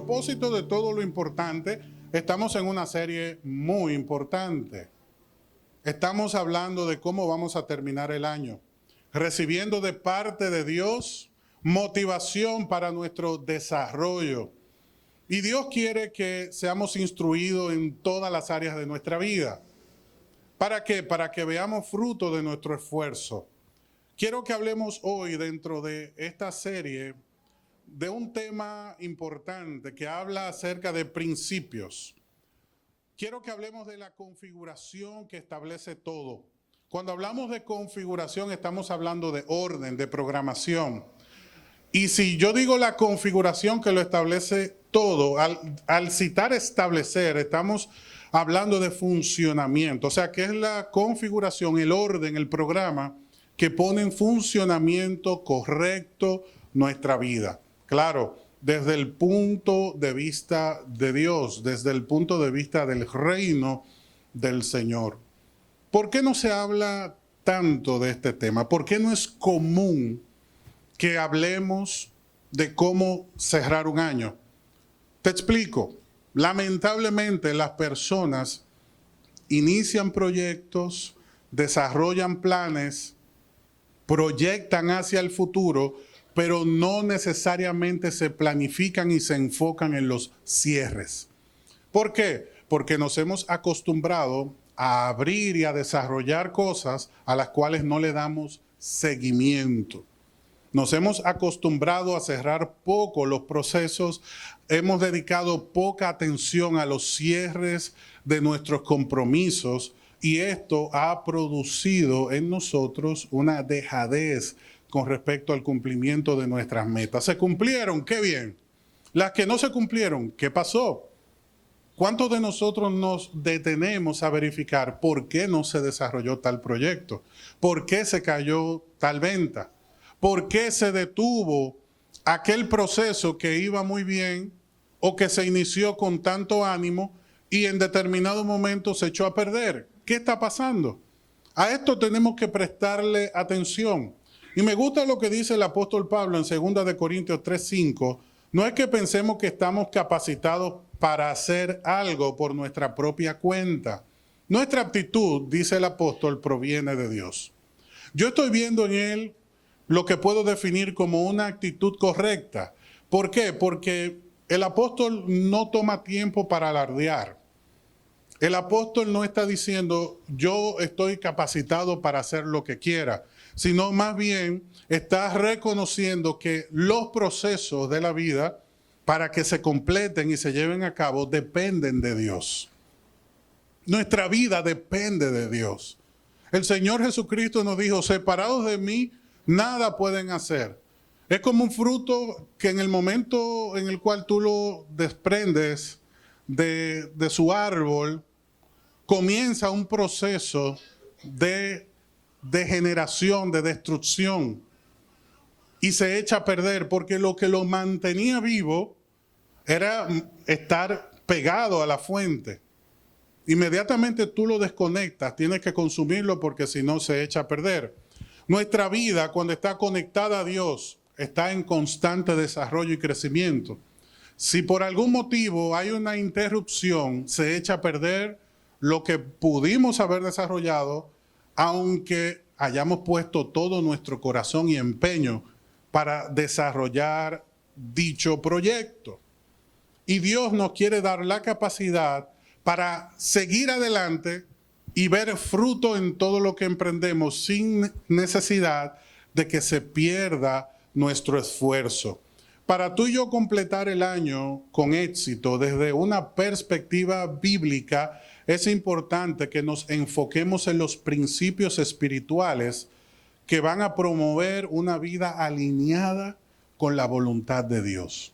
propósito de todo lo importante, estamos en una serie muy importante. Estamos hablando de cómo vamos a terminar el año, recibiendo de parte de Dios motivación para nuestro desarrollo. Y Dios quiere que seamos instruidos en todas las áreas de nuestra vida. ¿Para qué? Para que veamos fruto de nuestro esfuerzo. Quiero que hablemos hoy dentro de esta serie de un tema importante que habla acerca de principios. Quiero que hablemos de la configuración que establece todo. Cuando hablamos de configuración estamos hablando de orden, de programación. Y si yo digo la configuración que lo establece todo, al citar establecer, estamos hablando de funcionamiento. O sea, que es la configuración, el orden, el programa que pone en funcionamiento correcto nuestra vida. Claro, desde el punto de vista de Dios, desde el punto de vista del reino del Señor. ¿Por qué no se habla tanto de este tema? ¿Por qué no es común que hablemos de cómo cerrar un año? Te explico. Lamentablemente las personas inician proyectos, desarrollan planes, proyectan hacia el futuro, pero no necesariamente se planifican y se enfocan en los cierres. ¿Por qué? Porque nos hemos acostumbrado a abrir y a desarrollar cosas a las cuales no le damos seguimiento. Nos hemos acostumbrado a cerrar poco los procesos, hemos dedicado poca atención a los cierres de nuestros compromisos y esto ha producido en nosotros una dejadez con respecto al cumplimiento de nuestras metas. ¿Se cumplieron? ¡Qué bien! Las que no se cumplieron, ¿qué pasó? ¿Cuántos de nosotros nos detenemos a verificar por qué no se desarrolló tal proyecto? ¿Por qué se cayó tal venta? ¿Por qué se detuvo aquel proceso que iba muy bien o que se inició con tanto ánimo y en determinado momento se echó a perder? ¿Qué está pasando? A esto tenemos que prestarle atención. Y me gusta lo que dice el apóstol Pablo en 2 Corintios 3:5. No es que pensemos que estamos capacitados para hacer algo por nuestra propia cuenta. Nuestra aptitud, dice el apóstol, proviene de Dios. Yo estoy viendo en él lo que puedo definir como una actitud correcta. ¿Por qué? Porque el apóstol no toma tiempo para alardear. El apóstol no está diciendo, yo estoy capacitado para hacer lo que quiera, sino más bien está reconociendo que los procesos de la vida, para que se completen y se lleven a cabo, dependen de Dios. Nuestra vida depende de Dios. El Señor Jesucristo nos dijo, separados de mí, nada pueden hacer. Es como un fruto que en el momento en el cual tú lo desprendes de su árbol, comienza un proceso de degeneración, de destrucción, y se echa a perder, porque lo que lo mantenía vivo era estar pegado a la fuente. Inmediatamente tú lo desconectas, tienes que consumirlo porque si no se echa a perder. Nuestra vida, cuando está conectada a Dios, está en constante desarrollo y crecimiento. Si por algún motivo hay una interrupción, se echa a perder lo que pudimos haber desarrollado, aunque hayamos puesto todo nuestro corazón y empeño para desarrollar dicho proyecto. Y Dios nos quiere dar la capacidad para seguir adelante y ver fruto en todo lo que emprendemos sin necesidad de que se pierda nuestro esfuerzo. Para tú y yo completar el año con éxito desde una perspectiva bíblica, es importante que nos enfoquemos en los principios espirituales que van a promover una vida alineada con la voluntad de Dios.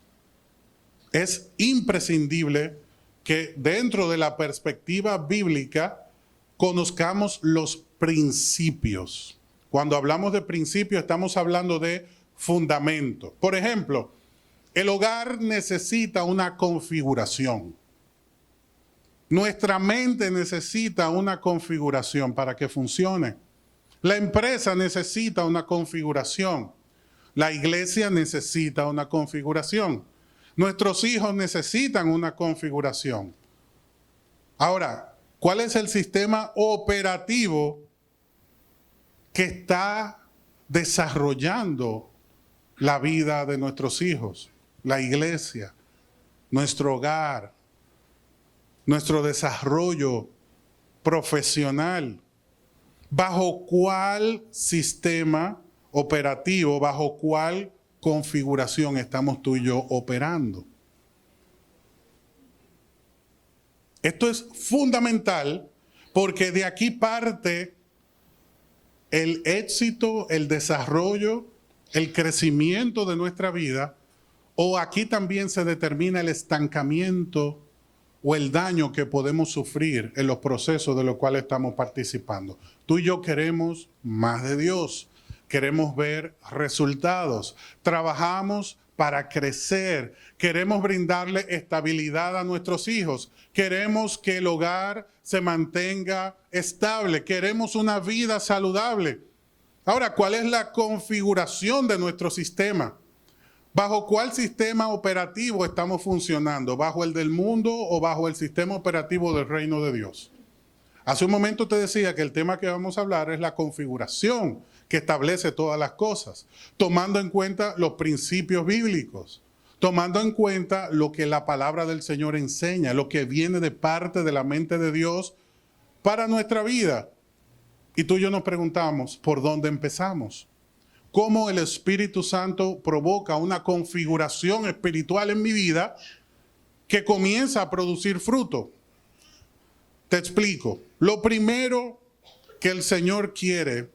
Es imprescindible que dentro de la perspectiva bíblica conozcamos los principios. Cuando hablamos de principios estamos hablando de fundamento. Por ejemplo, el hogar necesita una configuración. Nuestra mente necesita una configuración para que funcione. La empresa necesita una configuración. La iglesia necesita una configuración. Nuestros hijos necesitan una configuración. Ahora, ¿cuál es el sistema operativo que está desarrollando la vida de nuestros hijos? La iglesia, nuestro hogar, nuestro desarrollo profesional. ¿Bajo cuál sistema operativo, bajo cuál configuración estamos tú y yo operando? Esto es fundamental porque de aquí parte el éxito, el desarrollo, el crecimiento de nuestra vida, o aquí también se determina el estancamiento o el daño que podemos sufrir en los procesos de los cuales estamos participando. Tú y yo queremos más de Dios, queremos ver resultados, trabajamos para crecer, queremos brindarle estabilidad a nuestros hijos, queremos que el hogar se mantenga estable, queremos una vida saludable. Ahora, ¿cuál es la configuración de nuestro sistema? ¿Bajo cuál sistema operativo estamos funcionando? ¿Bajo el del mundo o bajo el sistema operativo del reino de Dios? Hace un momento te decía que el tema que vamos a hablar es la configuración que establece todas las cosas, tomando en cuenta los principios bíblicos, tomando en cuenta lo que la palabra del Señor enseña, lo que viene de parte de la mente de Dios para nuestra vida. Y tú y yo nos preguntamos, ¿por dónde empezamos? ¿Cómo el Espíritu Santo provoca una configuración espiritual en mi vida que comienza a producir fruto? Te explico. Lo primero que el Señor quiere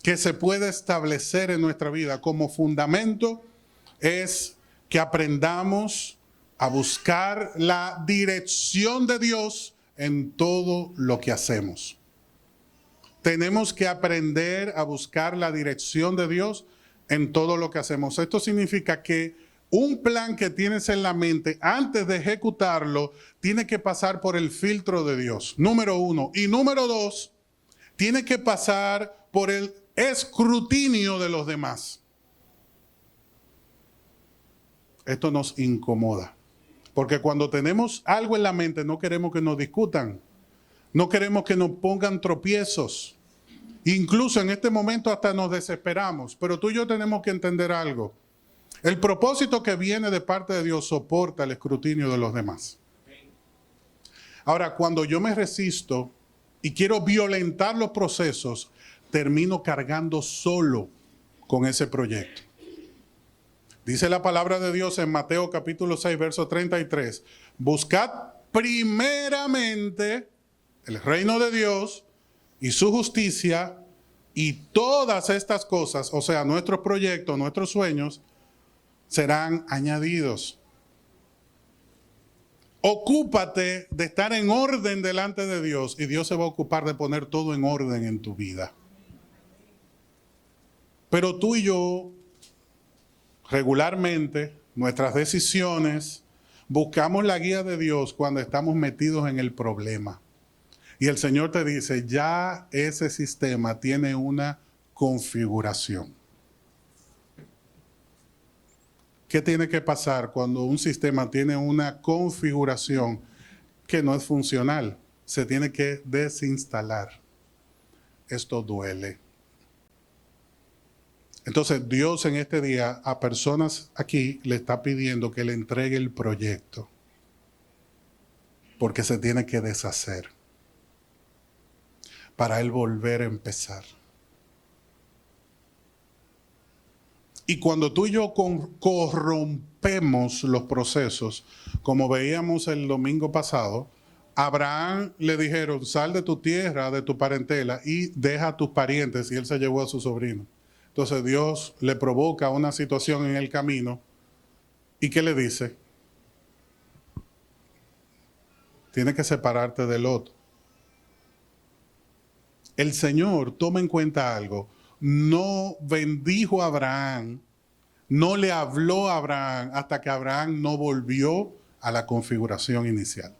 que se pueda establecer en nuestra vida como fundamento es que aprendamos a buscar la dirección de Dios en todo lo que hacemos. Tenemos que aprender a buscar la dirección de Dios en todo lo que hacemos. Esto significa que un plan que tienes en la mente, antes de ejecutarlo, tiene que pasar por el filtro de Dios, número uno. Y número dos, tiene que pasar por el escrutinio de los demás. Esto nos incomoda, porque cuando tenemos algo en la mente no queremos que nos discutan. No queremos que nos pongan tropiezos. Incluso en este momento hasta nos desesperamos. Pero tú y yo tenemos que entender algo. El propósito que viene de parte de Dios soporta el escrutinio de los demás. Ahora, cuando yo me resisto y quiero violentar los procesos, termino cargando solo con ese proyecto. Dice la palabra de Dios en Mateo capítulo 6, verso 33. Buscad primeramente el reino de Dios y su justicia, y todas estas cosas, o sea, nuestros proyectos, nuestros sueños, serán añadidos. Ocúpate de estar en orden delante de Dios y Dios se va a ocupar de poner todo en orden en tu vida. Pero tú y yo, regularmente, nuestras decisiones, buscamos la guía de Dios cuando estamos metidos en el problema. Y el Señor te dice, ya ese sistema tiene una configuración. ¿Qué tiene que pasar cuando un sistema tiene una configuración que no es funcional? Se tiene que desinstalar. Esto duele. Entonces Dios en este día a personas aquí le está pidiendo que le entregue el proyecto, porque se tiene que deshacer para Él volver a empezar. Y cuando tú y yo corrompemos los procesos, como veíamos el domingo pasado, a Abraham le dijeron, sal de tu tierra, de tu parentela y deja a tus parientes, y él se llevó a su sobrino. Entonces Dios le provoca una situación en el camino, ¿y qué le dice? Tienes que separarte del otro. El Señor, toma en cuenta algo, no bendijo a Abraham, no le habló a Abraham hasta que Abraham no volvió a la configuración inicial.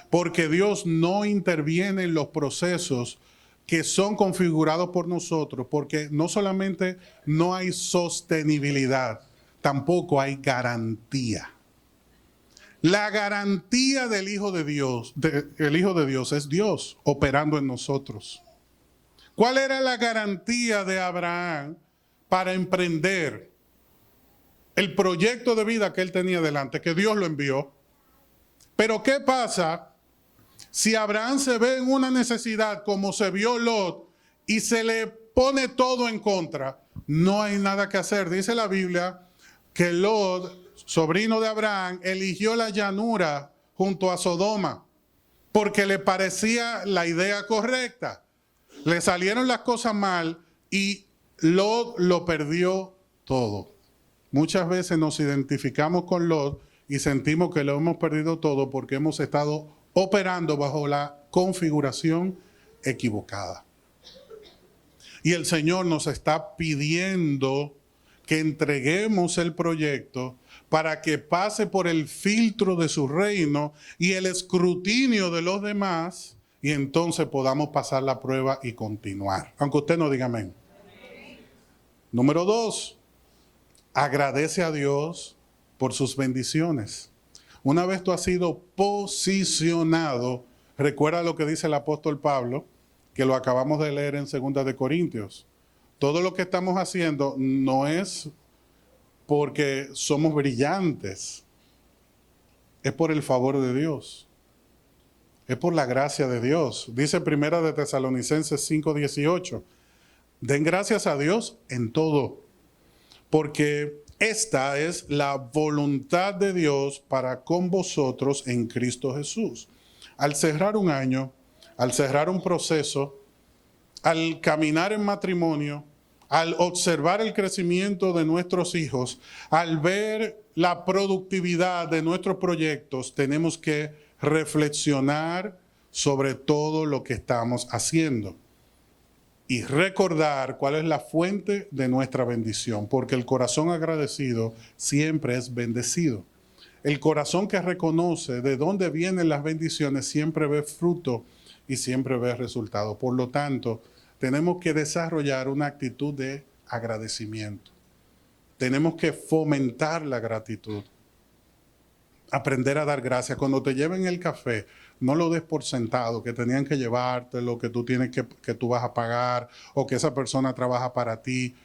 Porque Dios no interviene en los procesos que son configurados por nosotros, porque no solamente no hay sostenibilidad, tampoco hay garantía. La garantía del Hijo de Dios, el Hijo de Dios es Dios operando en nosotros. ¿Cuál era la garantía de Abraham para emprender el proyecto de vida que él tenía delante? Que Dios lo envió. Pero ¿qué pasa si Abraham se ve en una necesidad como se vio Lot y se le pone todo en contra? No hay nada que hacer. Dice la Biblia que Lot, sobrino de Abraham, eligió la llanura junto a Sodoma porque le parecía la idea correcta. Le salieron las cosas mal y Lot lo perdió todo. Muchas veces nos identificamos con Lot y sentimos que lo hemos perdido todo porque hemos estado operando bajo la configuración equivocada. Y el Señor nos está pidiendo que entreguemos el proyecto para que pase por el filtro de su reino y el escrutinio de los demás, y entonces podamos pasar la prueba y continuar. Aunque usted no diga amén. Número 2, agradece a Dios por sus bendiciones. Una vez tú has sido posicionado, recuerda lo que dice el apóstol Pablo, que lo acabamos de leer en 2 de Corintios. Todo lo que estamos haciendo no es porque somos brillantes, es por el favor de Dios. Es por la gracia de Dios. Dice 1 de Tesalonicenses 5:18. Den gracias a Dios en todo, porque esta es la voluntad de Dios para con vosotros en Cristo Jesús. Al cerrar un año, al cerrar un proceso, al caminar en matrimonio, al observar el crecimiento de nuestros hijos, al ver la productividad de nuestros proyectos, tenemos que reflexionar sobre todo lo que estamos haciendo y recordar cuál es la fuente de nuestra bendición, porque el corazón agradecido siempre es bendecido. El corazón que reconoce de dónde vienen las bendiciones siempre ve fruto y siempre ve resultado. Por lo tanto, tenemos que desarrollar una actitud de agradecimiento. Tenemos que fomentar la gratitud. Aprender a dar gracias. Cuando te lleven el café, no lo des por sentado, que tenían que llevártelo, que tú tienes que tú vas a pagar, o que esa persona trabaja para ti,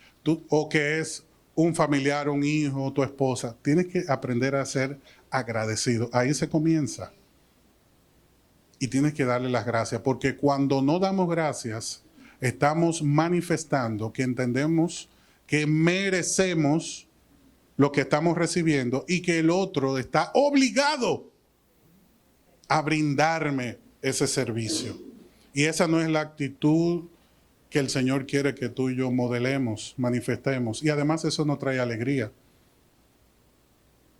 o que es un familiar, un hijo, tu esposa. Tienes que aprender a ser agradecido. Ahí se comienza. Y tienes que darle las gracias, porque cuando no damos gracias, estamos manifestando que entendemos que merecemos lo que estamos recibiendo y que el otro está obligado a brindarme ese servicio. Y esa no es la actitud que el Señor quiere que tú y yo modelemos, manifestemos. Y además eso no trae alegría.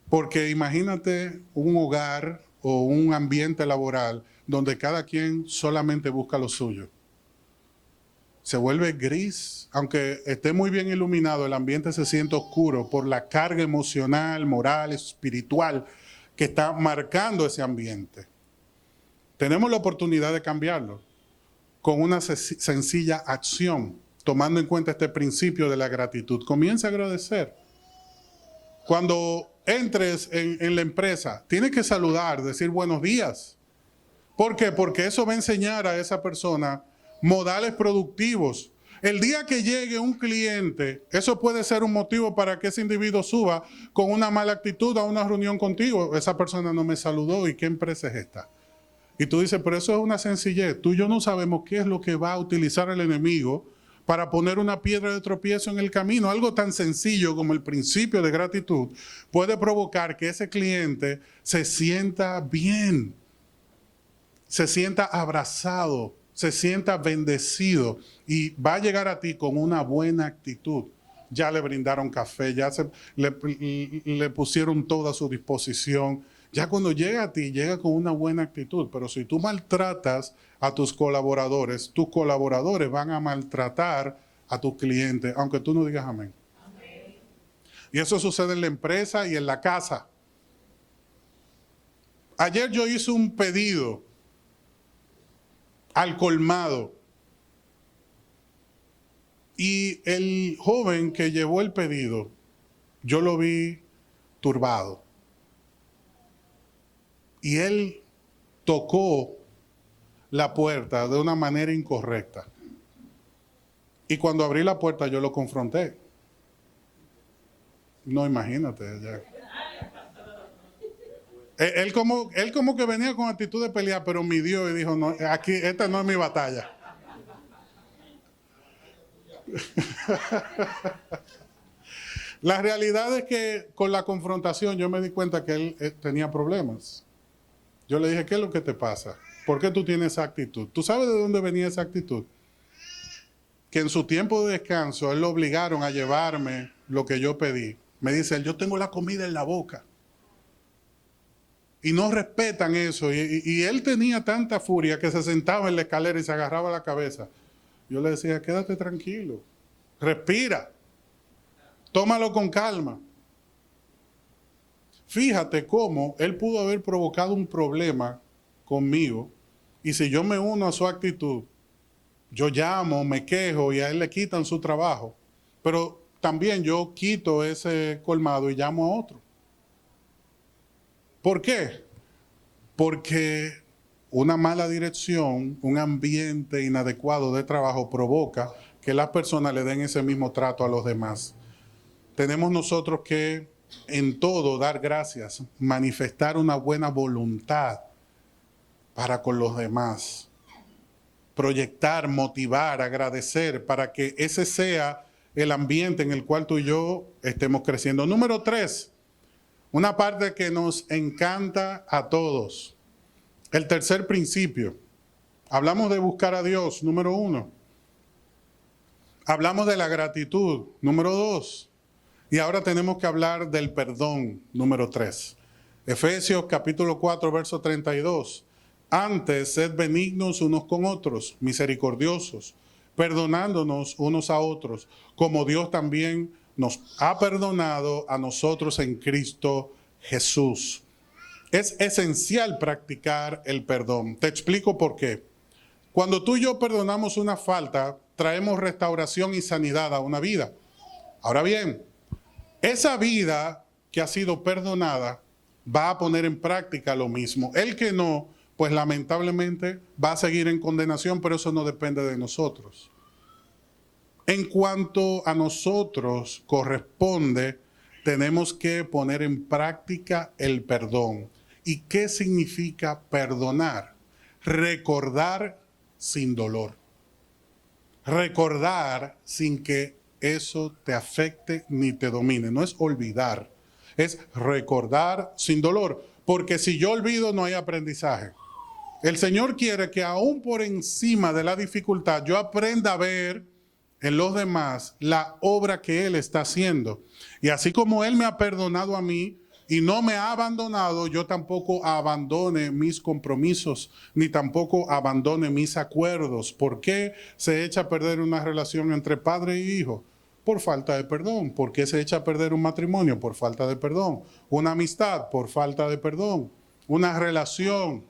Porque imagínate un hogar o un ambiente laboral donde cada quien solamente busca lo suyo. Se vuelve gris, aunque esté muy bien iluminado, el ambiente se siente oscuro por la carga emocional, moral, espiritual que está marcando ese ambiente. Tenemos la oportunidad de cambiarlo con una sencilla acción, tomando en cuenta este principio de la gratitud. Comienza a agradecer. Cuando entres en la empresa, tienes que saludar, decir buenos días. ¿Por qué? Porque eso va a enseñar a esa persona modales productivos. El día que llegue un cliente, eso puede ser un motivo para que ese individuo suba con una mala actitud a una reunión contigo. Esa persona no me saludó, ¿y qué empresa es esta? Y tú dices, pero eso es una sencillez. Tú y yo no sabemos qué es lo que va a utilizar el enemigo para poner una piedra de tropiezo en el camino. Algo tan sencillo como el principio de gratitud puede provocar que ese cliente se sienta bien, se sienta abrazado, se sienta bendecido y va a llegar a ti con una buena actitud. Ya le brindaron café, ya le pusieron todo a su disposición. Ya cuando llega a ti, llega con una buena actitud. Pero si tú maltratas a tus colaboradores van a maltratar a tus clientes, aunque tú no digas amén. Amén. Y eso sucede en la empresa y en la casa. Ayer yo hice un pedido al colmado y el joven que llevó el pedido yo lo vi turbado. Y él tocó la puerta de una manera incorrecta. Y cuando abrí la puerta yo lo confronté. No, imagínate. Ya. Él como que venía con actitud de pelear, pero midió y dijo, no, aquí, esta no es mi batalla. La realidad es que con la confrontación yo me di cuenta que él tenía problemas. Yo le dije, ¿qué es lo que te pasa? ¿Por qué tú tienes esa actitud? ¿Tú sabes de dónde venía esa actitud? Que en su tiempo de descanso, él lo obligaron a llevarme lo que yo pedí. Me dice él, yo tengo la comida en la boca. Y no respetan eso. Y él tenía tanta furia que se sentaba en la escalera y se agarraba la cabeza. Yo le decía, quédate tranquilo, respira, tómalo con calma. Fíjate cómo él pudo haber provocado un problema conmigo y si yo me uno a su actitud, yo llamo, me quejo y a él le quitan su trabajo, pero también yo quito ese colmado y llamo a otro. ¿Por qué? Porque una mala dirección, un ambiente inadecuado de trabajo provoca que las personas le den ese mismo trato a los demás. Tenemos nosotros que en todo dar gracias, manifestar una buena voluntad para con los demás, proyectar, motivar, agradecer, para que ese sea el ambiente en el cual tú y yo estemos creciendo. Número 3, una parte que nos encanta a todos. El tercer principio. Hablamos de buscar a Dios, número 1. Hablamos de la gratitud, número 2. Y ahora tenemos que hablar del perdón, número 3. Efesios capítulo 4, verso 32. Antes, sed benignos unos con otros, misericordiosos, perdonándonos unos a otros, como Dios también nos ha perdonado a nosotros en Cristo Jesús. Es esencial practicar el perdón. Te explico por qué. Cuando tú y yo perdonamos una falta, traemos restauración y sanidad a una vida. Ahora bien, esa vida que ha sido perdonada va a poner en práctica lo mismo. El que no, pues lamentablemente va a seguir en condenación, pero eso no depende de nosotros. En cuanto a nosotros corresponde, tenemos que poner en práctica el perdón. ¿Y qué significa perdonar? Recordar sin dolor. Recordar sin que eso te afecte ni te domine. No es olvidar, es recordar sin dolor. Porque si yo olvido no hay aprendizaje. El Señor quiere que aún por encima de la dificultad yo aprenda a ver en los demás la obra que Él está haciendo. Y así como Él me ha perdonado a mí y no me ha abandonado, yo tampoco abandone mis compromisos, ni tampoco abandone mis acuerdos. ¿Por qué se echa a perder una relación entre padre y hijo? Por falta de perdón. ¿Por qué se echa a perder un matrimonio? Por falta de perdón. Una amistad, por falta de perdón. Una relación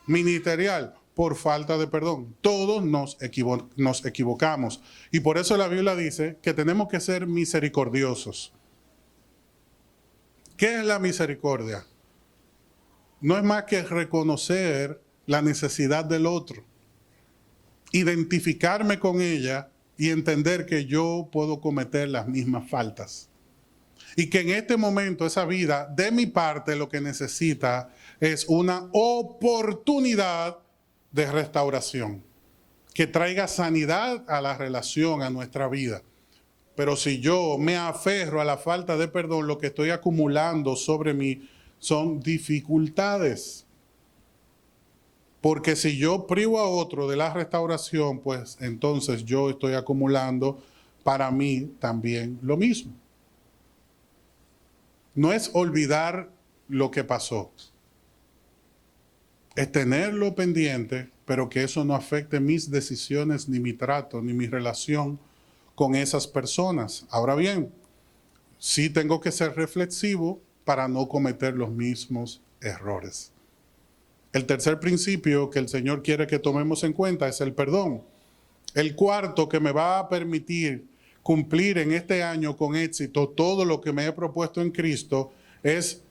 ministerial, por falta de perdón. Todos nos equivocamos. Y por eso la Biblia dice que tenemos que ser misericordiosos. ¿Qué es la misericordia? No es más que reconocer la necesidad del otro, identificarme con ella y entender que yo puedo cometer las mismas faltas. Y que en este momento esa vida, de mi parte, lo que necesita es una oportunidad de restauración, que traiga sanidad a la relación, a nuestra vida. Pero si yo me aferro a la falta de perdón, lo que estoy acumulando sobre mí son dificultades. Porque si yo privo a otro de la restauración, pues entonces yo estoy acumulando para mí también lo mismo. No es olvidar lo que pasó. Es tenerlo pendiente, pero que eso no afecte mis decisiones, ni mi trato, ni mi relación con esas personas. Ahora bien, sí tengo que ser reflexivo para no cometer los mismos errores. El tercer principio que el Señor quiere que tomemos en cuenta es el perdón. El cuarto que me va a permitir cumplir en este año con éxito todo lo que me he propuesto en Cristo es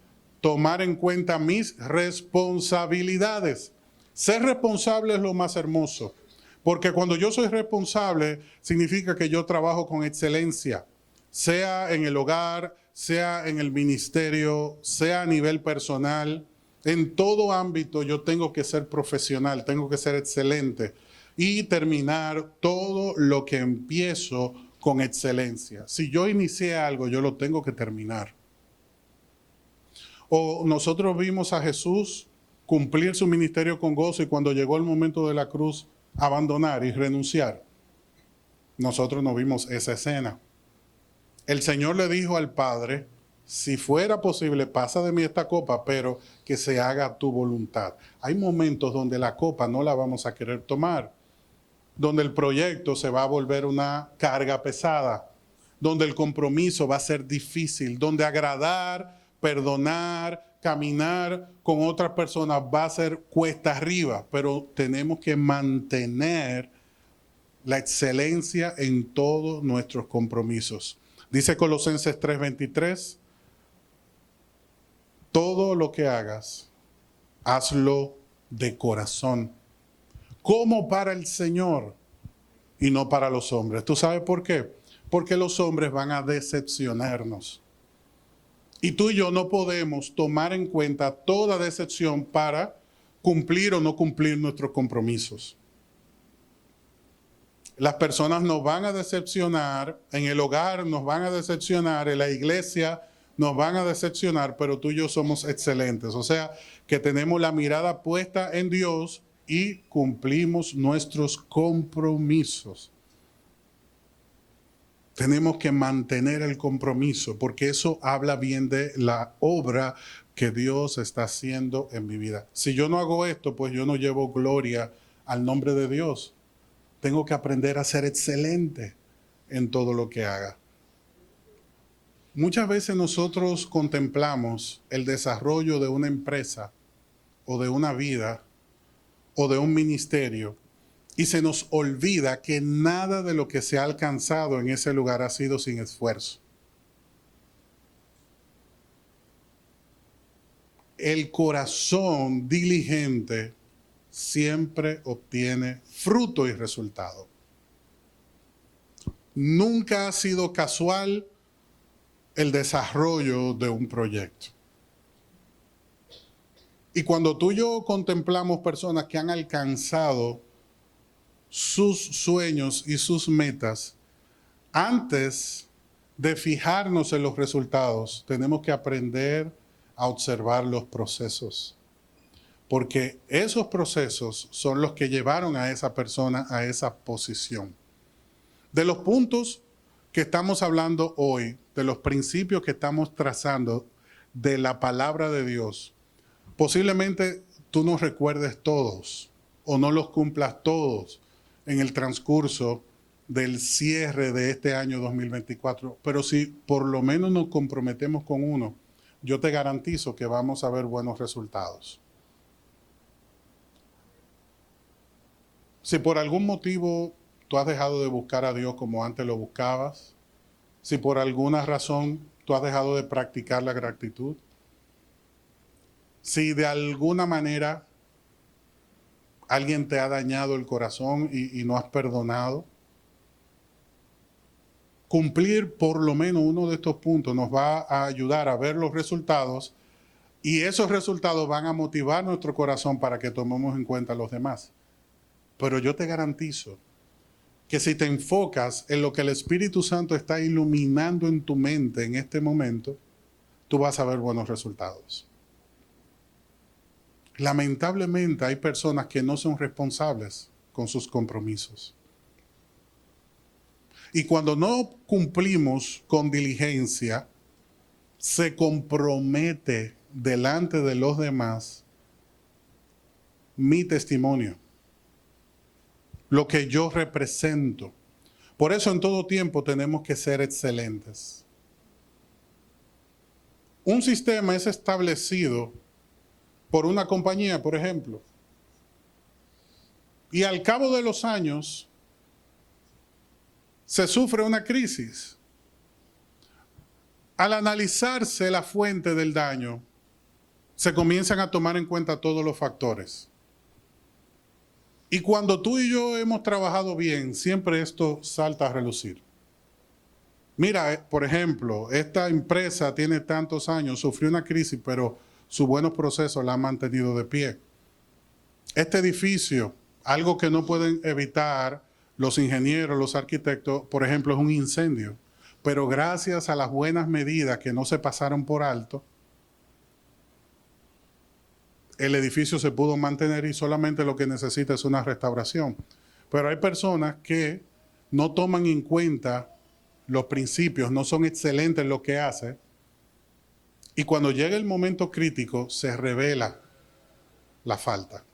tomar en cuenta mis responsabilidades. Ser responsable es lo más hermoso, porque cuando yo soy responsable significa que yo trabajo con excelencia, sea en el hogar, sea en el ministerio, sea a nivel personal. En todo ámbito yo tengo que ser profesional, tengo que ser excelente y terminar todo lo que empiezo con excelencia. Si yo inicié algo, yo lo tengo que terminar. O nosotros vimos a Jesús cumplir su ministerio con gozo y cuando llegó el momento de la cruz, abandonar y renunciar. Nosotros no vimos esa escena. El Señor le dijo al Padre, si fuera posible, pasa de mí esta copa, pero que se haga tu voluntad. Hay momentos donde la copa no la vamos a querer tomar, donde el proyecto se va a volver una carga pesada, donde el compromiso va a ser difícil, donde agradar, perdonar, caminar con otras personas va a ser cuesta arriba, pero tenemos que mantener la excelencia en todos nuestros compromisos. Dice Colosenses 3:23, todo lo que hagas, hazlo de corazón, como para el Señor y no para los hombres. ¿Tú sabes por qué? Porque los hombres van a decepcionarnos. Y tú y yo no podemos tomar en cuenta toda decepción para cumplir o no cumplir nuestros compromisos. Las personas nos van a decepcionar, en el hogar nos van a decepcionar, en la iglesia nos van a decepcionar, pero tú y yo somos excelentes. O sea, que tenemos la mirada puesta en Dios y cumplimos nuestros compromisos. Tenemos que mantener el compromiso, porque eso habla bien de la obra que Dios está haciendo en mi vida. Si yo no hago esto, pues yo no llevo gloria al nombre de Dios. Tengo que aprender a ser excelente en todo lo que haga. Muchas veces nosotros contemplamos el desarrollo de una empresa o de una vida o de un ministerio y se nos olvida que nada de lo que se ha alcanzado en ese lugar ha sido sin esfuerzo. El corazón diligente siempre obtiene fruto y resultado. Nunca ha sido casual el desarrollo de un proyecto. Y cuando tú y yo contemplamos personas que han alcanzado sus sueños y sus metas, antes de fijarnos en los resultados, tenemos que aprender a observar los procesos. Porque esos procesos son los que llevaron a esa persona a esa posición. De los puntos que estamos hablando hoy, de los principios que estamos trazando de la palabra de Dios, posiblemente tú no recuerdes todos o no los cumplas todos en el transcurso del cierre de este año 2024, pero si por lo menos nos comprometemos con uno, yo te garantizo que vamos a ver buenos resultados. Si por algún motivo tú has dejado de buscar a Dios como antes lo buscabas, si por alguna razón tú has dejado de practicar la gratitud, si de alguna manera alguien te ha dañado el corazón y no has perdonado, cumplir por lo menos uno de estos puntos nos va a ayudar a ver los resultados y esos resultados van a motivar nuestro corazón para que tomemos en cuenta a los demás. Pero yo te garantizo que si te enfocas en lo que el Espíritu Santo está iluminando en tu mente en este momento, tú vas a ver buenos resultados. Lamentablemente hay personas que no son responsables con sus compromisos. Y cuando no cumplimos con diligencia, se compromete delante de los demás mi testimonio, lo que yo represento. Por eso en todo tiempo tenemos que ser excelentes. Un sistema es establecido por una compañía, por ejemplo, y al cabo de los años, se sufre una crisis. Al analizarse la fuente del daño, se comienzan a tomar en cuenta todos los factores. Y cuando tú y yo hemos trabajado bien, siempre esto salta a relucir. Mira, por ejemplo, esta empresa tiene tantos años, sufrió una crisis, pero sus buenos procesos la han mantenido de pie. Este edificio, algo que no pueden evitar los ingenieros, los arquitectos, por ejemplo, es un incendio. Pero gracias a las buenas medidas que no se pasaron por alto, el edificio se pudo mantener y solamente lo que necesita es una restauración. Pero hay personas que no toman en cuenta los principios, no son excelentes en lo que hacen, y cuando llega el momento crítico se revela la falta.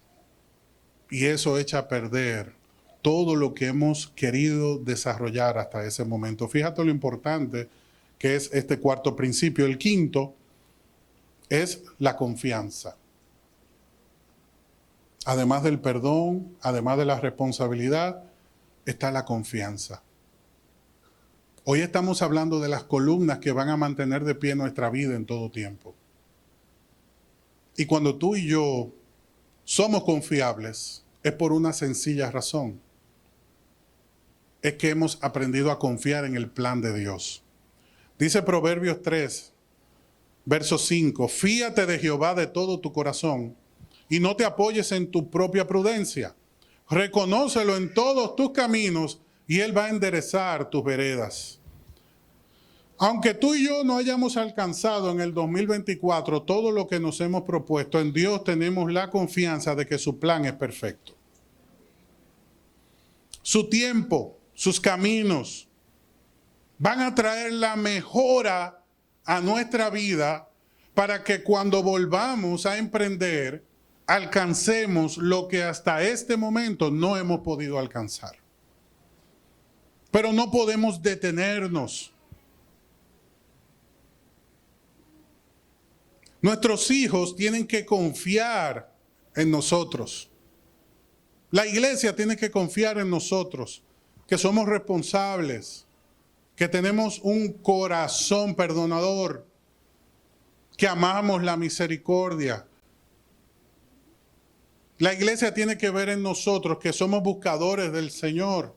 Y eso echa a perder todo lo que hemos querido desarrollar hasta ese momento. Fíjate lo importante que es este cuarto principio. El quinto es la confianza. Además del perdón, además de la responsabilidad, está la confianza. Hoy estamos hablando de las columnas que van a mantener de pie nuestra vida en todo tiempo. Y cuando tú y yo somos confiables, es por una sencilla razón. Es que hemos aprendido a confiar en el plan de Dios. Dice Proverbios 3, verso 5, fíate de Jehová de todo tu corazón y no te apoyes en tu propia prudencia. Reconócelo en todos tus caminos y Él va a enderezar tus veredas. Aunque tú y yo no hayamos alcanzado en el 2024 todo lo que nos hemos propuesto, en Dios tenemos la confianza de que su plan es perfecto. Su tiempo, sus caminos van a traer la mejora a nuestra vida para que cuando volvamos a emprender, alcancemos lo que hasta este momento no hemos podido alcanzar. Pero no podemos detenernos. Nuestros hijos tienen que confiar en nosotros. La iglesia tiene que confiar en nosotros, que somos responsables, que tenemos un corazón perdonador, que amamos la misericordia. La iglesia tiene que ver en nosotros que somos buscadores del Señor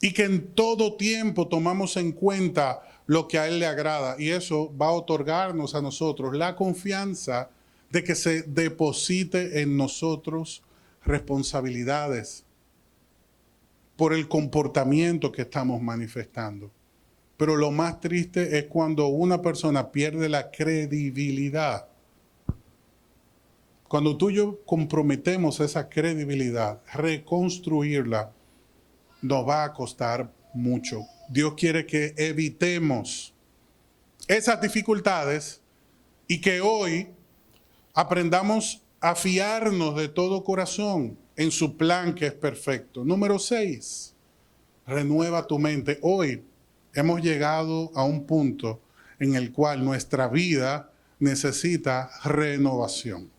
y que en todo tiempo tomamos en cuenta lo que a Él le agrada. Y eso va a otorgarnos a nosotros la confianza de que se deposite en nosotros responsabilidades por el comportamiento que estamos manifestando. Pero lo más triste es cuando una persona pierde la credibilidad. Cuando tú y yo comprometemos esa credibilidad, reconstruirla nos va a costar mucho. Dios quiere que evitemos esas dificultades y que hoy aprendamos a fiarnos de todo corazón en su plan que es perfecto. Número 6, renueva tu mente. Hoy hemos llegado a un punto en el cual nuestra vida necesita renovación.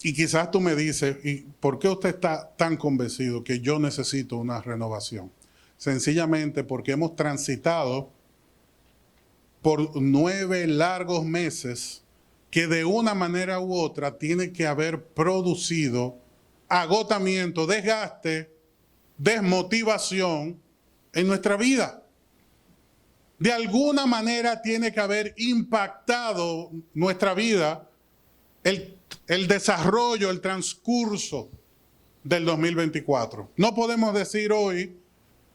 Y quizás tú me dices, ¿y por qué usted está tan convencido que yo necesito una renovación? Sencillamente porque hemos transitado por 9 largos meses que de una manera u otra tiene que haber producido agotamiento, desgaste, desmotivación en nuestra vida. De alguna manera tiene que haber impactado nuestra vida el desarrollo, el transcurso del 2024. No podemos decir hoy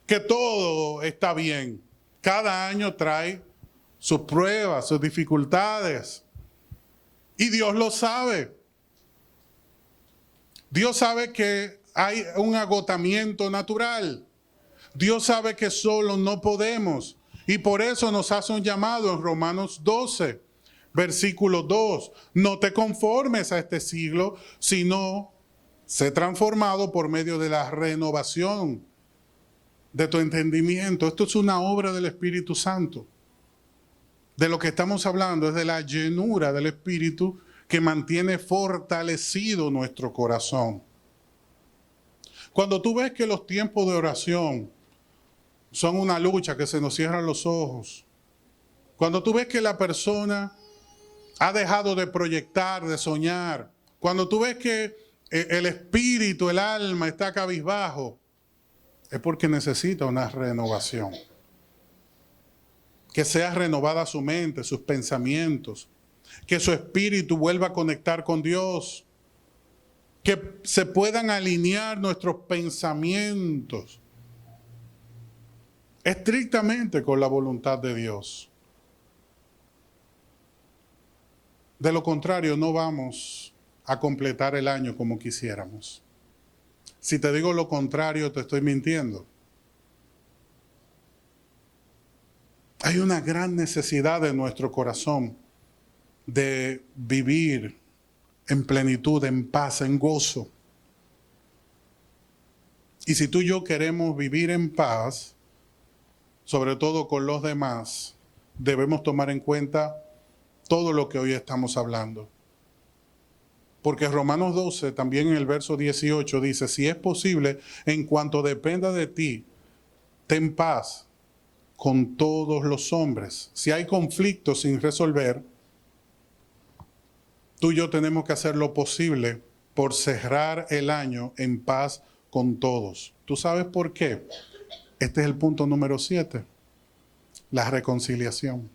que todo está bien. Cada año trae sus pruebas, sus dificultades. Y Dios lo sabe. Dios sabe que hay un agotamiento natural. Dios sabe que solo no podemos. Y por eso nos hace un llamado en Romanos 12. Versículo 2, no te conformes a este siglo, sino sé transformado por medio de la renovación de tu entendimiento. Esto es una obra del Espíritu Santo. De lo que estamos hablando es de la llenura del Espíritu que mantiene fortalecido nuestro corazón. Cuando tú ves que los tiempos de oración son una lucha, que se nos cierran los ojos, cuando tú ves que la persona ha dejado de proyectar, de soñar, cuando tú ves que el espíritu, el alma está cabizbajo, es porque necesita una renovación. Que sea renovada su mente, sus pensamientos, que su espíritu vuelva a conectar con Dios, que se puedan alinear nuestros pensamientos estrictamente con la voluntad de Dios. De lo contrario, no vamos a completar el año como quisiéramos. Si te digo lo contrario, te estoy mintiendo. Hay una gran necesidad en nuestro corazón de vivir en plenitud, en paz, en gozo. Y si tú y yo queremos vivir en paz, sobre todo con los demás, debemos tomar en cuenta todo lo que hoy estamos hablando. Porque Romanos 12, también en el verso 18, dice, si es posible, en cuanto dependa de ti, ten paz con todos los hombres. Si hay conflictos sin resolver, tú y yo tenemos que hacer lo posible por cerrar el año en paz con todos. ¿Tú sabes por qué? Este es el punto número 7, la reconciliación.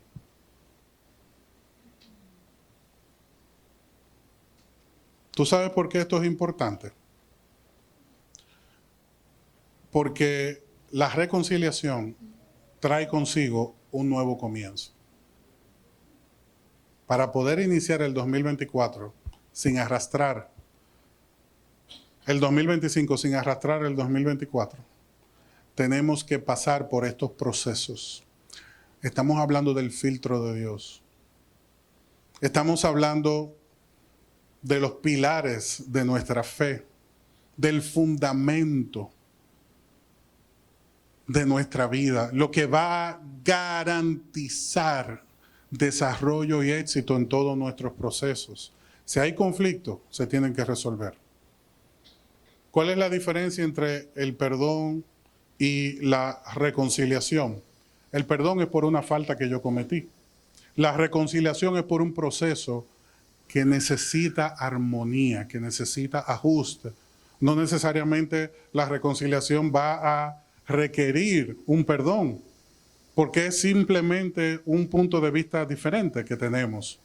¿Tú sabes por qué esto es importante? Porque la reconciliación trae consigo un nuevo comienzo. Para poder iniciar el 2024 sin arrastrar el 2025, sin arrastrar el 2024, tenemos que pasar por estos procesos. Estamos hablando del filtro de Dios. Estamos hablando de los pilares de nuestra fe, del fundamento de nuestra vida, lo que va a garantizar desarrollo y éxito en todos nuestros procesos. Si hay conflicto, se tienen que resolver. ¿Cuál es la diferencia entre el perdón y la reconciliación? El perdón es por una falta que yo cometí. La reconciliación es por un proceso que necesita armonía, que necesita ajuste. No necesariamente la reconciliación va a requerir un perdón, porque es simplemente un punto de vista diferente que tenemos,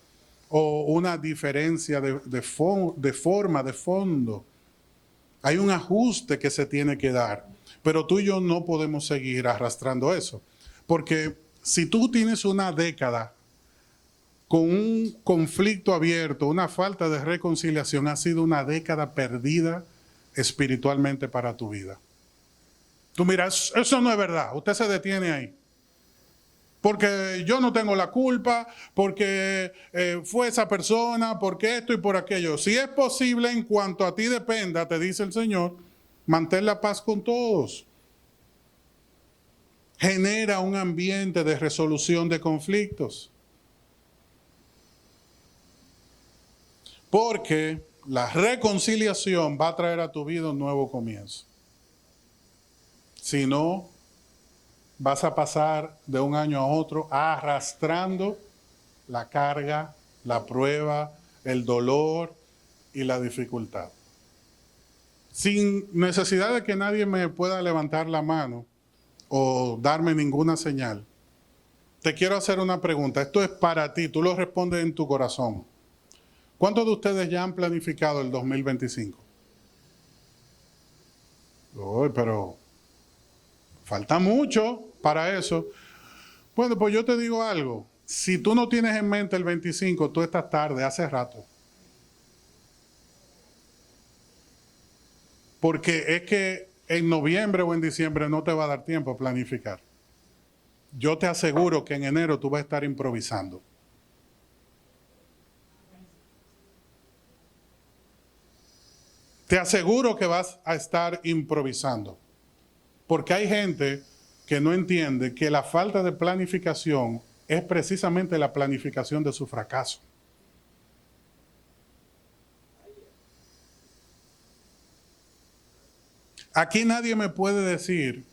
o una diferencia de forma, de fondo. Hay un ajuste que se tiene que dar, pero tú y yo no podemos seguir arrastrando eso, porque si tú tienes una década con un conflicto abierto, una falta de reconciliación, ha sido una década perdida espiritualmente para tu vida. Tú miras, eso no es verdad, usted se detiene ahí. Porque yo no tengo la culpa, porque fue esa persona, porque esto y por aquello. Si es posible, en cuanto a ti dependa, te dice el Señor, mantén la paz con todos. Genera un ambiente de resolución de conflictos. Porque la reconciliación va a traer a tu vida un nuevo comienzo. Si no, vas a pasar de un año a otro arrastrando la carga, la prueba, el dolor y la dificultad. Sin necesidad de que nadie me pueda levantar la mano o darme ninguna señal, te quiero hacer una pregunta. Esto es para ti, tú lo respondes en tu corazón. ¿Cuántos de ustedes ya han planificado el 2025? Uy, pero falta mucho para eso. Bueno, pues yo te digo algo. Si tú no tienes en mente el 25, tú estás tarde, hace rato. Porque es que en noviembre o en diciembre no te va a dar tiempo a planificar. Yo te aseguro que en enero tú vas a estar improvisando. Te aseguro que vas a estar improvisando. Porque hay gente que no entiende que la falta de planificación es precisamente la planificación de su fracaso. Aquí nadie me puede decir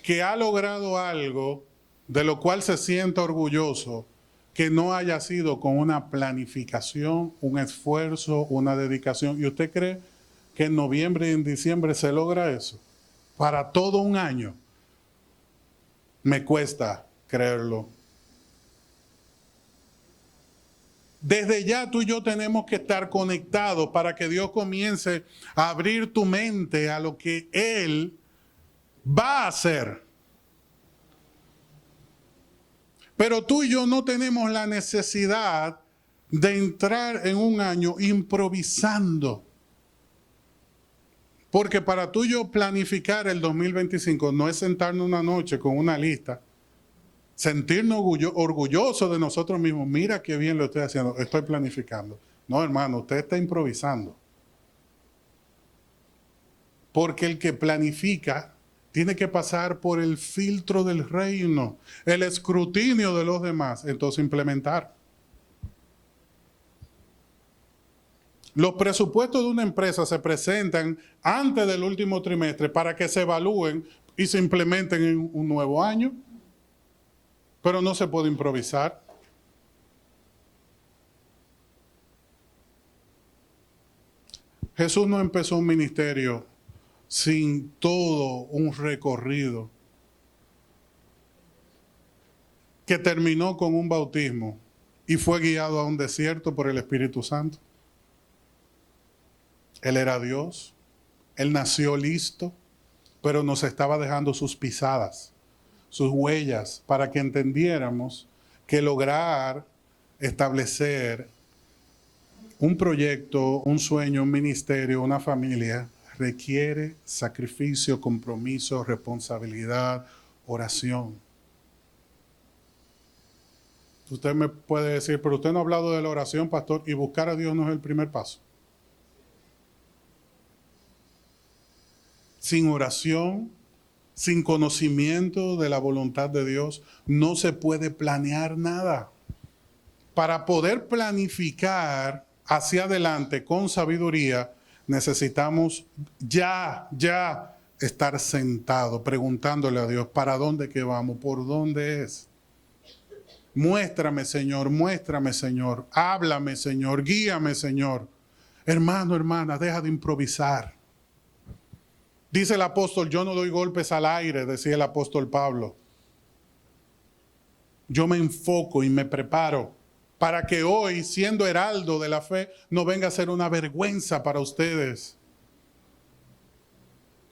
que ha logrado algo de lo cual se sienta orgulloso que no haya sido con una planificación, un esfuerzo, una dedicación. ¿Y usted cree que en noviembre y en diciembre se logra eso? Para todo un año. Me cuesta creerlo. Desde ya tú y yo tenemos que estar conectados para que Dios comience a abrir tu mente a lo que Él va a hacer. Pero tú y yo no tenemos la necesidad de entrar en un año improvisando. Porque para tú y yo planificar el 2025 no es sentarnos una noche con una lista, sentirnos orgullosos de nosotros mismos. Mira qué bien lo estoy haciendo, estoy planificando. No, hermano, usted está improvisando. Porque el que planifica tiene que pasar por el filtro del reino, el escrutinio de los demás, entonces implementar. Los presupuestos de una empresa se presentan antes del último trimestre para que se evalúen y se implementen en un nuevo año. Pero no se puede improvisar. Jesús no empezó un ministerio sin todo un recorrido que terminó con un bautismo y fue guiado a un desierto por el Espíritu Santo. Él era Dios, Él nació listo, pero nos estaba dejando sus pisadas, sus huellas, para que entendiéramos que lograr establecer un proyecto, un sueño, un ministerio, una familia, requiere sacrificio, compromiso, responsabilidad, oración. Usted me puede decir, pero usted no ha hablado de la oración, pastor, y buscar a Dios no es el primer paso. Sin oración, sin conocimiento de la voluntad de Dios, no se puede planear nada. Para poder planificar hacia adelante con sabiduría, necesitamos ya estar sentados, preguntándole a Dios, ¿para dónde que vamos? ¿Por dónde es? Muéstrame, Señor, háblame, Señor, guíame, Señor. Hermano, hermana, deja de improvisar. Dice el apóstol, yo no doy golpes al aire, decía el apóstol Pablo. Yo me enfoco y me preparo para que hoy, siendo heraldo de la fe, no venga a ser una vergüenza para ustedes.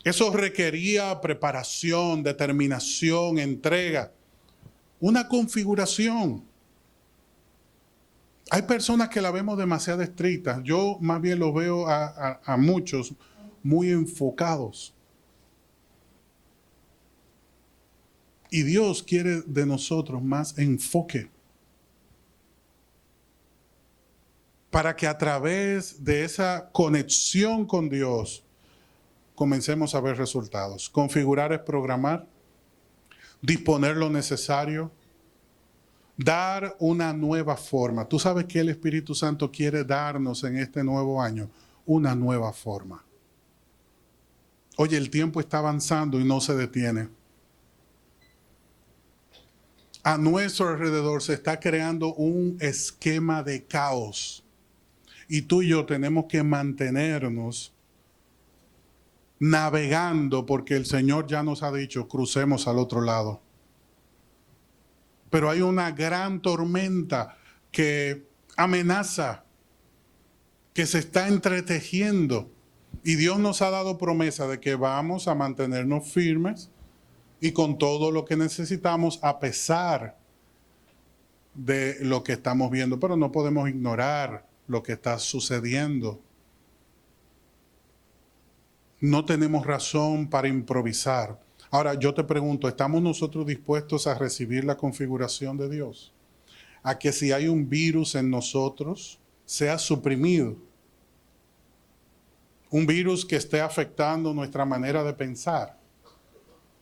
Eso requería preparación, determinación, entrega, una configuración. Hay personas que la vemos demasiado estrictas. Yo más bien lo veo a muchos muy enfocados. Y Dios quiere de nosotros más enfoque. Para que a través de esa conexión con Dios comencemos a ver resultados. Configurar es programar, disponer lo necesario, dar una nueva forma. Tú sabes que el Espíritu Santo quiere darnos en este nuevo año una nueva forma. Oye, el tiempo está avanzando y no se detiene. A nuestro alrededor se está creando un esquema de caos. Y tú y yo tenemos que mantenernos navegando porque el Señor ya nos ha dicho, crucemos al otro lado. Pero hay una gran tormenta que amenaza, que se está entretejiendo. Y Dios nos ha dado promesa de que vamos a mantenernos firmes y con todo lo que necesitamos a pesar de lo que estamos viendo. Pero no podemos ignorar lo que está sucediendo. No tenemos razón para improvisar. Ahora, yo te pregunto, ¿estamos nosotros dispuestos a recibir la configuración de Dios? A que si hay un virus en nosotros, sea suprimido. Un virus que esté afectando nuestra manera de pensar.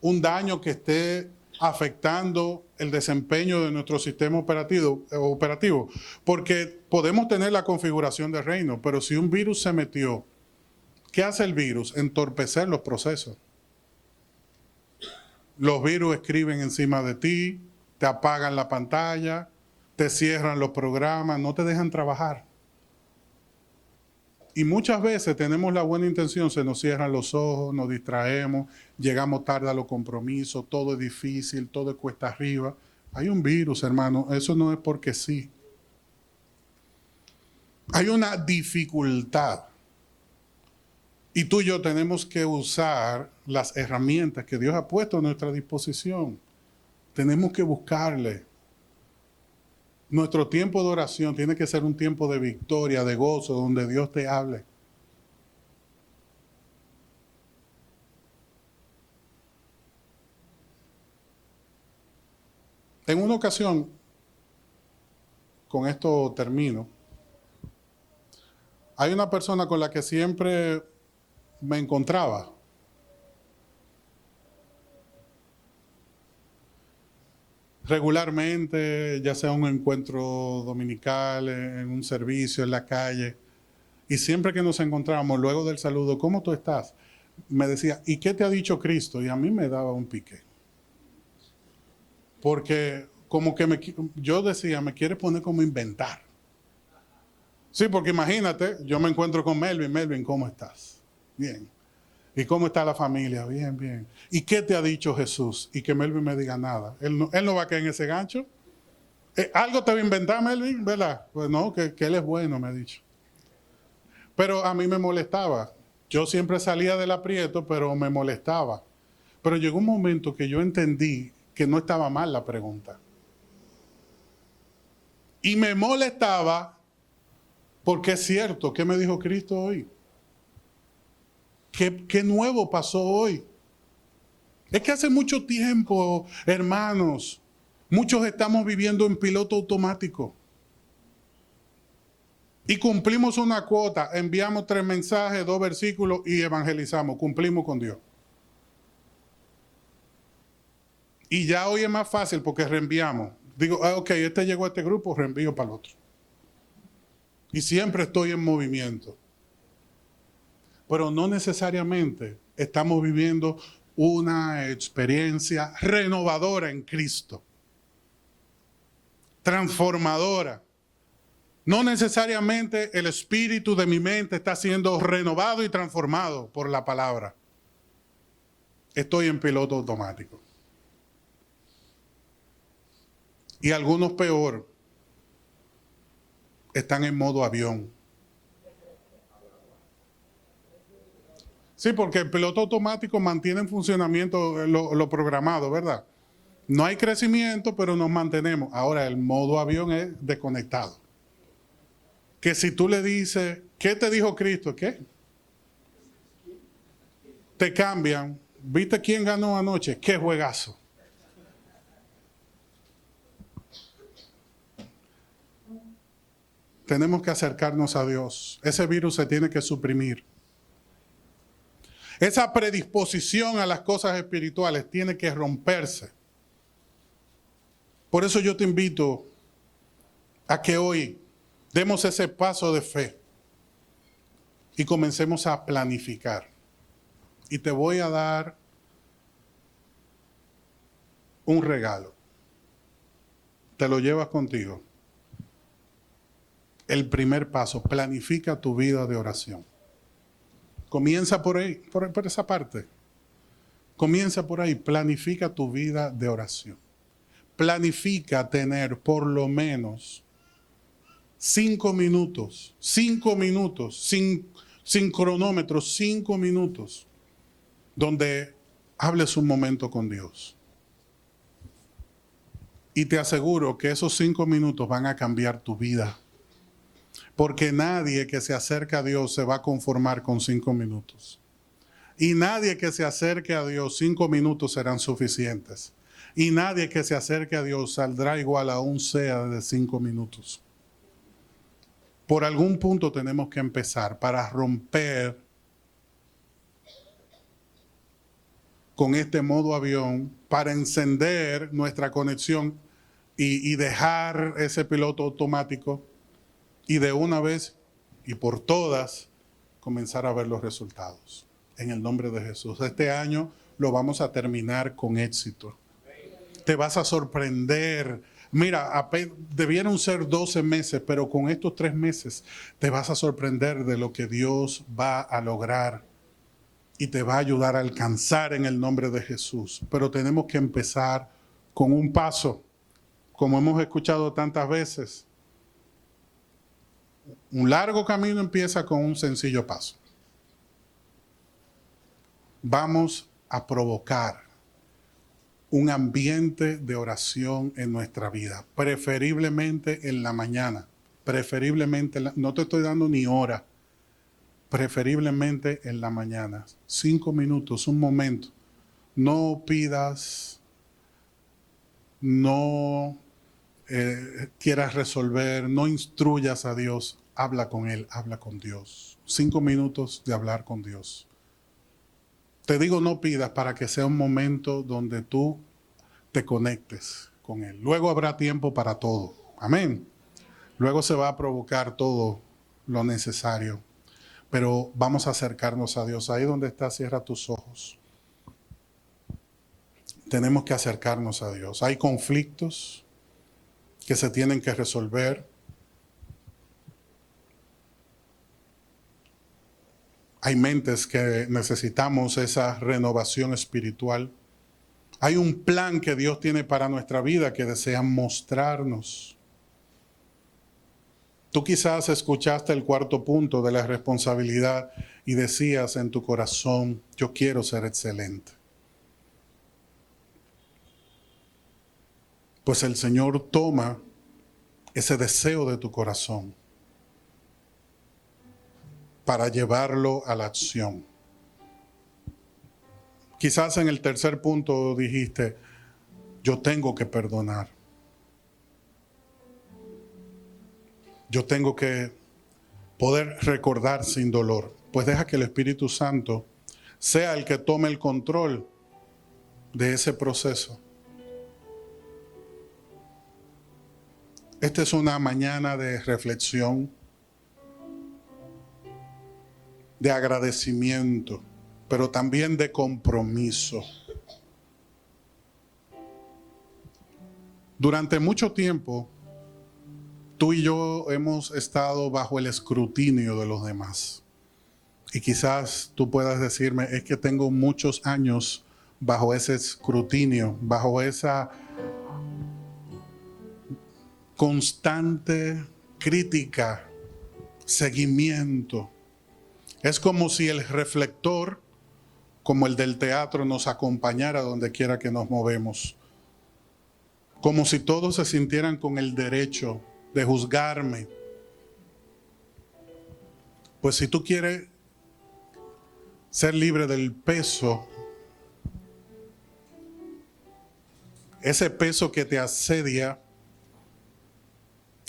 Un daño que esté afectando el desempeño de nuestro sistema operativo. Porque podemos tener la configuración del reino, pero si un virus se metió ¿Qué hace el virus? Entorpecer los procesos. Los virus escriben encima de ti, te apagan la pantalla, te cierran los programas, no te dejan trabajar. Y muchas veces tenemos la buena intención, se nos cierran los ojos, nos distraemos, llegamos tarde a los compromisos, todo es difícil, todo es cuesta arriba. Hay un virus, hermano, eso no es porque sí. Hay una dificultad. Y tú y yo tenemos que usar las herramientas que Dios ha puesto a nuestra disposición. Tenemos que buscarle. Nuestro tiempo de oración tiene que ser un tiempo de victoria, de gozo, donde Dios te hable. En una ocasión, con esto termino, hay una persona con la que siempre me encontraba. Regularmente, ya sea un encuentro dominical, en un servicio, en la calle, y siempre que nos encontrábamos, luego del saludo, ¿cómo tú estás? Me decía, ¿y qué te ha dicho Cristo? Y a mí me daba un pique. Porque como que yo decía, me quiere poner como inventar. Sí, porque imagínate, yo me encuentro con Melvin. Melvin, ¿cómo estás? Bien. ¿Y cómo está la familia? Bien, bien. ¿Y qué te ha dicho Jesús? Y que Melvin me diga nada. Él no va a caer en ese gancho. ¿Algo te va a inventar, Melvin? ¿Verdad? Pues no, que él es bueno, me ha dicho. Pero a mí me molestaba. Yo siempre salía del aprieto, pero me molestaba. Pero llegó un momento que yo entendí que no estaba mal la pregunta. Y me molestaba porque es cierto, ¿qué me dijo Cristo hoy? ¿Qué nuevo pasó hoy? Es que hace mucho tiempo, hermanos, muchos estamos viviendo en piloto automático. Y cumplimos una cuota, enviamos 3 mensajes, 2 versículos y evangelizamos, cumplimos con Dios. Y ya hoy es más fácil porque reenviamos. Digo, ok, este llegó a este grupo, reenvío para el otro. Y siempre estoy en movimiento. Pero no necesariamente estamos viviendo una experiencia renovadora en Cristo. Transformadora. No necesariamente el espíritu de mi mente está siendo renovado y transformado por la palabra. Estoy en piloto automático. Y algunos peor, están en modo avión. Sí, porque el piloto automático mantiene en funcionamiento lo programado, ¿verdad? No hay crecimiento, pero nos mantenemos. Ahora, el modo avión es desconectado. Que si tú le dices, ¿qué te dijo Cristo? ¿Qué? Te cambian. ¿Viste quién ganó anoche? ¡Qué juegazo! Tenemos que acercarnos a Dios. Ese virus se tiene que suprimir. Esa predisposición a las cosas espirituales tiene que romperse. Por eso yo te invito a que hoy demos ese paso de fe y comencemos a planificar. Y te voy a dar un regalo. Te lo llevas contigo. El primer paso, planifica tu vida de oración. Comienza por ahí, por esa parte. Comienza por ahí, planifica tu vida de oración. Planifica tener por lo menos 5 minutos, sin cronómetro, 5 minutos, donde hables un momento con Dios. Y te aseguro que esos 5 minutos van a cambiar tu vida. Porque nadie que se acerca a Dios se va a conformar con 5 minutos. Y nadie que se acerque a Dios, 5 minutos serán suficientes. Y nadie que se acerque a Dios saldrá igual a un sea de 5 minutos. Por algún punto tenemos que empezar para romper con este modo avión, para encender nuestra conexión y dejar ese piloto automático y de una vez y por todas comenzar a ver los resultados. En el nombre de Jesús. Este año lo vamos a terminar con éxito. Te vas a sorprender. Mira, debieron ser 12 meses, pero con estos 3 meses te vas a sorprender de lo que Dios va a lograr y te va a ayudar a alcanzar en el nombre de Jesús. Pero tenemos que empezar con un paso, como hemos escuchado tantas veces. Un largo camino empieza con un sencillo paso. Vamos a provocar un ambiente de oración en nuestra vida, preferiblemente en la mañana, preferiblemente, no te estoy dando ni hora, preferiblemente en la mañana, 5 minutos, un momento. No pidas, no quieras resolver, no instruyas a Dios, habla con Él, habla con Dios. 5 minutos de hablar con Dios. Te digo no pidas para que sea un momento donde tú te conectes con Él. Luego habrá tiempo para todo. Amén. Luego se va a provocar todo lo necesario. Pero vamos a acercarnos a Dios. Ahí donde estás, cierra tus ojos. Tenemos que acercarnos a Dios. Hay conflictos que se tienen que resolver. Hay mentes que necesitamos esa renovación espiritual. Hay un plan que Dios tiene para nuestra vida que desea mostrarnos. Tú quizás escuchaste el 4.º punto de la responsabilidad y decías en tu corazón, yo quiero ser excelente. Pues el Señor toma ese deseo de tu corazón para llevarlo a la acción. Quizás en el 3.º punto dijiste, yo tengo que perdonar. Yo tengo que poder recordar sin dolor. Pues deja que el Espíritu Santo sea el que tome el control de ese proceso. Esta es una mañana de reflexión, de agradecimiento, pero también de compromiso. Durante mucho tiempo, tú y yo hemos estado bajo el escrutinio de los demás. Y quizás tú puedas decirme, es que tengo muchos años bajo ese escrutinio, bajo esa constante crítica, seguimiento. Es como si el reflector, como el del teatro, nos acompañara donde quiera que nos movemos. Como si todos se sintieran con el derecho de juzgarme. Pues si tú quieres ser libre del peso, ese peso que te asedia,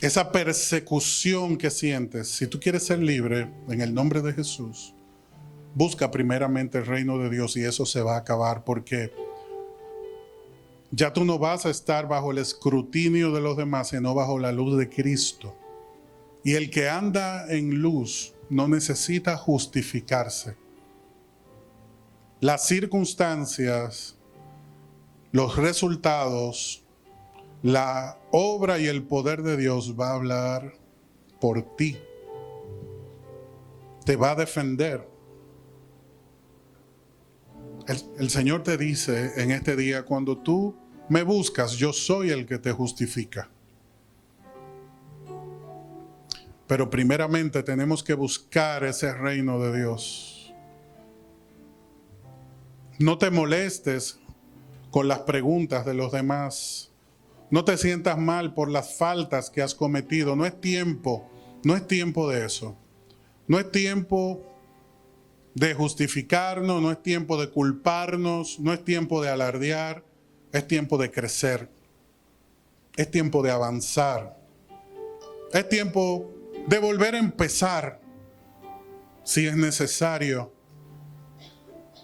esa persecución que sientes, si tú quieres ser libre en el nombre de Jesús, busca primeramente el reino de Dios y eso se va a acabar porque ya tú no vas a estar bajo el escrutinio de los demás, sino bajo la luz de Cristo. Y el que anda en luz no necesita justificarse. Las circunstancias, los resultados, la obra y el poder de Dios va a hablar por ti. Te va a defender. El Señor te dice en este día, cuando tú me buscas, yo soy el que te justifica. Pero primeramente tenemos que buscar ese reino de Dios. No te molestes con las preguntas de los demás. No te sientas mal por las faltas que has cometido. No es tiempo de eso. No es tiempo de justificarnos, no es tiempo de culparnos, no es tiempo de alardear, es tiempo de crecer, es tiempo de avanzar, es tiempo de volver a empezar, si es necesario.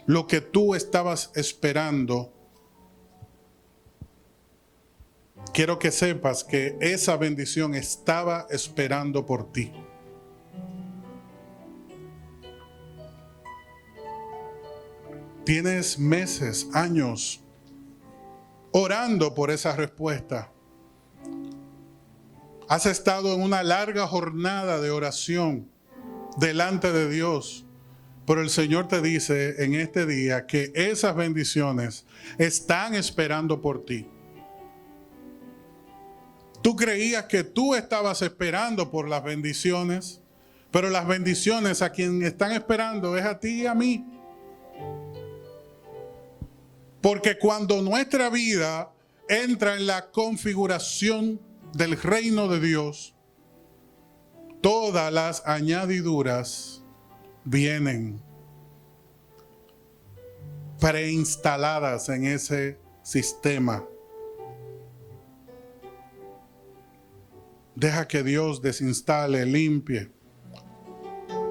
Lo que tú estabas esperando, quiero que sepas que esa bendición estaba esperando por ti. Tienes meses, años orando por esa respuesta. Has estado en una larga jornada de oración delante de Dios. Pero el Señor te dice en este día que esas bendiciones están esperando por ti. Tú creías que tú estabas esperando por las bendiciones, pero las bendiciones a quien están esperando es a ti y a mí. Porque cuando nuestra vida entra en la configuración del reino de Dios, todas las añadiduras vienen preinstaladas en ese sistema. Deja que Dios desinstale, limpie.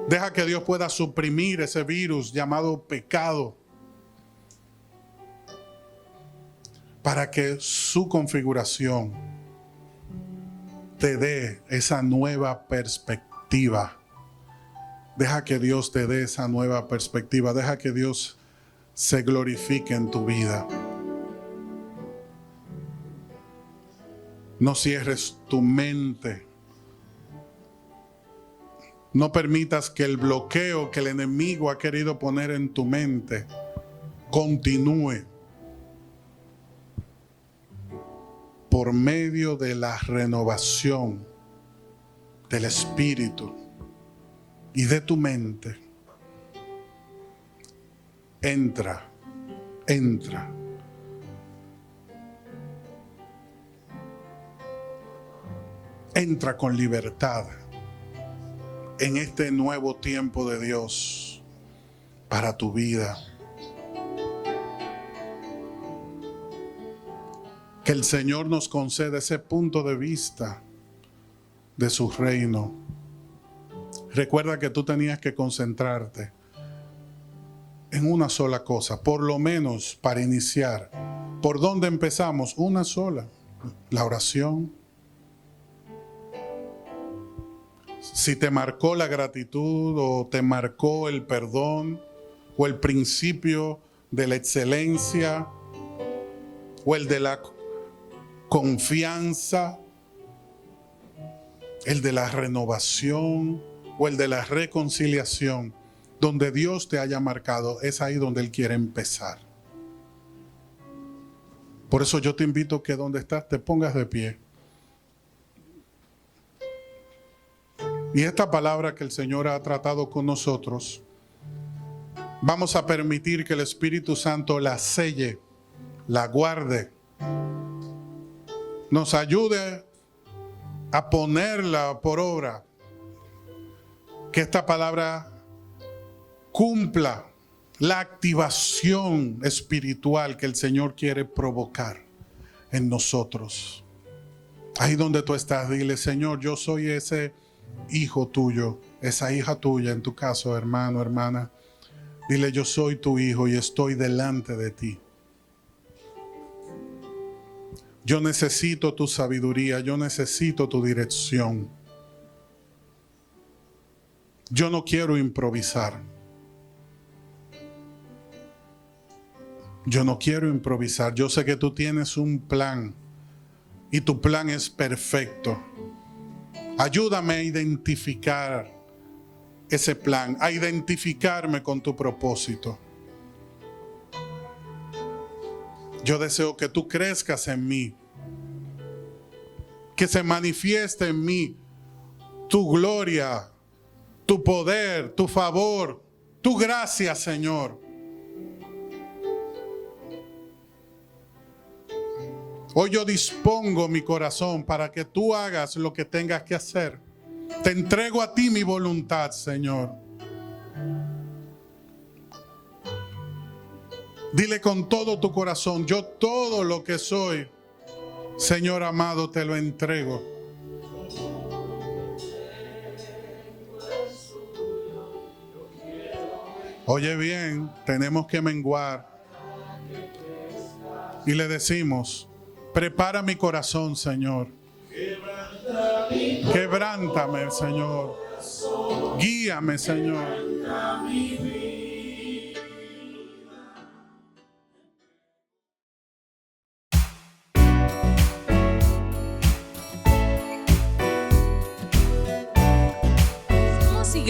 Deja que Dios pueda suprimir ese virus llamado pecado, para que su configuración te dé esa nueva perspectiva. Deja que Dios te dé esa nueva perspectiva. Deja que Dios se glorifique en tu vida. No cierres tu mente. No permitas que el bloqueo que el enemigo ha querido poner en tu mente continúe. Por medio de la renovación del espíritu y de tu mente, entra. Entra con libertad en este nuevo tiempo de Dios para tu vida. Que el Señor nos conceda ese punto de vista de su reino. Recuerda que tú tenías que concentrarte en una sola cosa, por lo menos para iniciar. ¿Por dónde empezamos? Una sola, la oración. Si te marcó la gratitud o te marcó el perdón o el principio de la excelencia o el de la confianza, el de la renovación o el de la reconciliación, donde Dios te haya marcado, es ahí donde Él quiere empezar. Por eso yo te invito que donde estás te pongas de pie. Y esta palabra que el Señor ha tratado con nosotros, vamos a permitir que el Espíritu Santo la selle, la guarde, nos ayude a ponerla por obra. Que esta palabra cumpla la activación espiritual que el Señor quiere provocar en nosotros. Ahí donde tú estás, dile: Señor, yo soy ese hijo tuyo, esa hija tuya, en tu caso, hermano, hermana. Dile: yo soy tu hijo y estoy delante de ti. Yo necesito tu sabiduría, yo necesito tu dirección. Yo no quiero improvisar. Yo no quiero improvisar. Yo sé que tú tienes un plan y tu plan es perfecto. Ayúdame a identificar ese plan, a identificarme con tu propósito. Yo deseo que tú crezcas en mí, que se manifieste en mí tu gloria, tu poder, tu favor, tu gracia, Señor. Hoy yo dispongo mi corazón para que tú hagas lo que tengas que hacer. Te entrego a ti mi voluntad, Señor. Dile con todo tu corazón: yo todo lo que soy, Señor amado, te lo entrego. Oye bien, tenemos que menguar. Y le decimos: prepara mi corazón, Señor. Quebrántame, Señor. Guíame, Señor.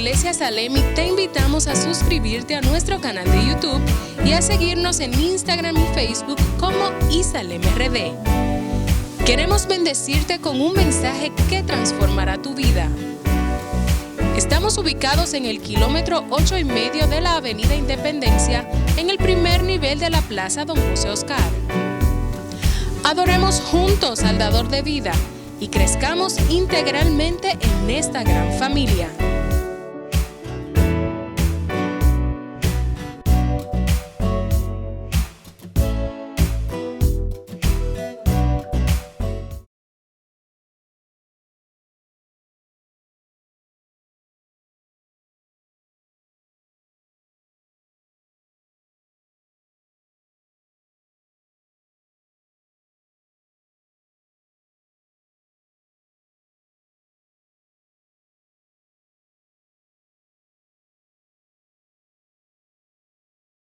Iglesia Salem y te invitamos a suscribirte a nuestro canal de YouTube y a seguirnos en Instagram y Facebook como ISalemRD. Queremos bendecirte con un mensaje que transformará tu vida. Estamos ubicados en el kilómetro 8,5 de la Avenida Independencia, en el primer nivel de la Plaza Don José Oscar. Adoremos juntos al Dador de Vida y crezcamos integralmente en esta gran familia.